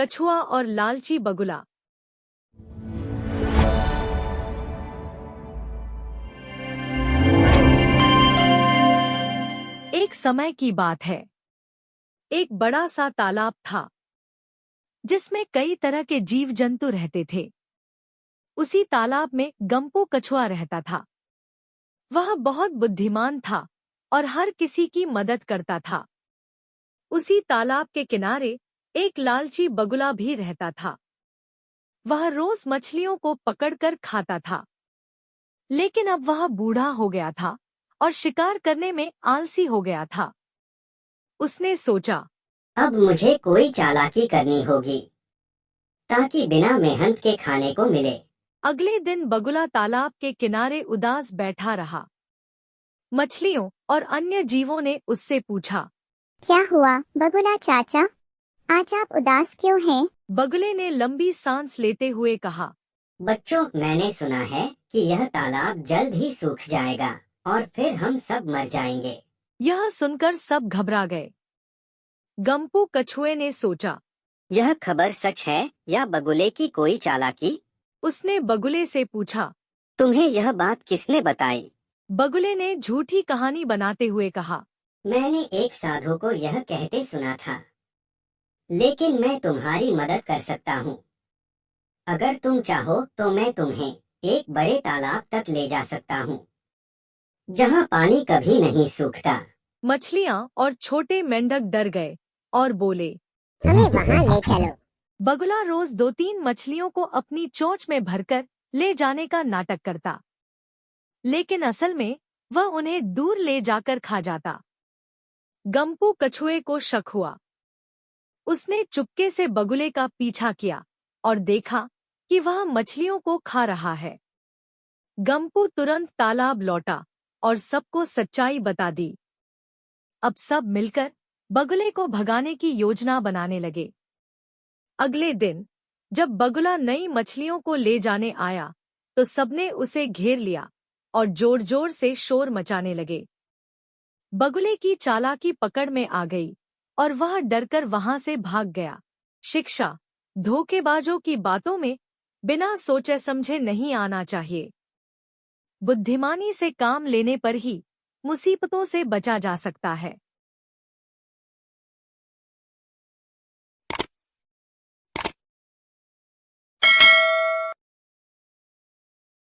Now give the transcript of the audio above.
कछुआ और लालची बगुला। एक समय की बात है। एक बड़ा सा तालाब था जिसमें कई तरह के जीव जंतु रहते थे। उसी तालाब में गंपू कछुआ रहता था। वह बहुत बुद्धिमान था और हर किसी की मदद करता था। उसी तालाब के किनारे एक लालची बगुला भी रहता था। वह रोज मछलियों को पकड़कर खाता था, लेकिन अब वह बूढ़ा हो गया था और शिकार करने में आलसी हो गया था। उसने सोचा, अब मुझे कोई चालाकी करनी होगी ताकि बिना मेहनत के खाने को मिले। अगले दिन बगुला तालाब के किनारे उदास बैठा रहा। मछलियों और अन्य जीवों ने उससे पूछा, क्या हुआ बगुला चाचा, आज आप उदास क्यों हैं? बगुले ने लंबी सांस लेते हुए कहा, बच्चों, मैंने सुना है कि यह तालाब जल्द ही सूख जाएगा और फिर हम सब मर जाएंगे। यह सुनकर सब घबरा गए। गंपू कछुए ने सोचा, यह खबर सच है या बगुले की कोई चालाकी? उसने बगुले से पूछा। तुम्हें यह बात किसने बताई? बगुले ने झूठी कहानी बनाते हुए कहा, मैंने एक साधु को यह कहते सुना था, लेकिन मैं तुम्हारी मदद कर सकता हूँ। अगर तुम चाहो तो मैं तुम्हें एक बड़े तालाब तक ले जा सकता हूँ, जहाँ पानी कभी नहीं सूखता। मछलियाँ और छोटे मेंढक डर गए और बोले, हमें वहाँ ले चलो। बगुला रोज 2-3 मछलियों को अपनी चोंच में भरकर ले जाने का नाटक करता, लेकिन असल में वह उन्हें दूर ले जाकर खा जाता। गंपू कछुए को शक हुआ। उसने चुपके से बगुले का पीछा किया और देखा कि वह मछलियों को खा रहा है। गंपू तुरंत तालाब लौटा और सबको सच्चाई बता दी। अब सब मिलकर बगुले को भगाने की योजना बनाने लगे। अगले दिन जब बगुला नई मछलियों को ले जाने आया तो सबने उसे घेर लिया और जोर जोर से शोर मचाने लगे। बगुले की चालाकी पकड़ में आ गई और वह डरकर वहां से भाग गया। शिक्षा: धोखेबाजों की बातों में बिना सोचे समझे नहीं आना चाहिए। बुद्धिमानी से काम लेने पर ही मुसीबतों से बचा जा सकता है।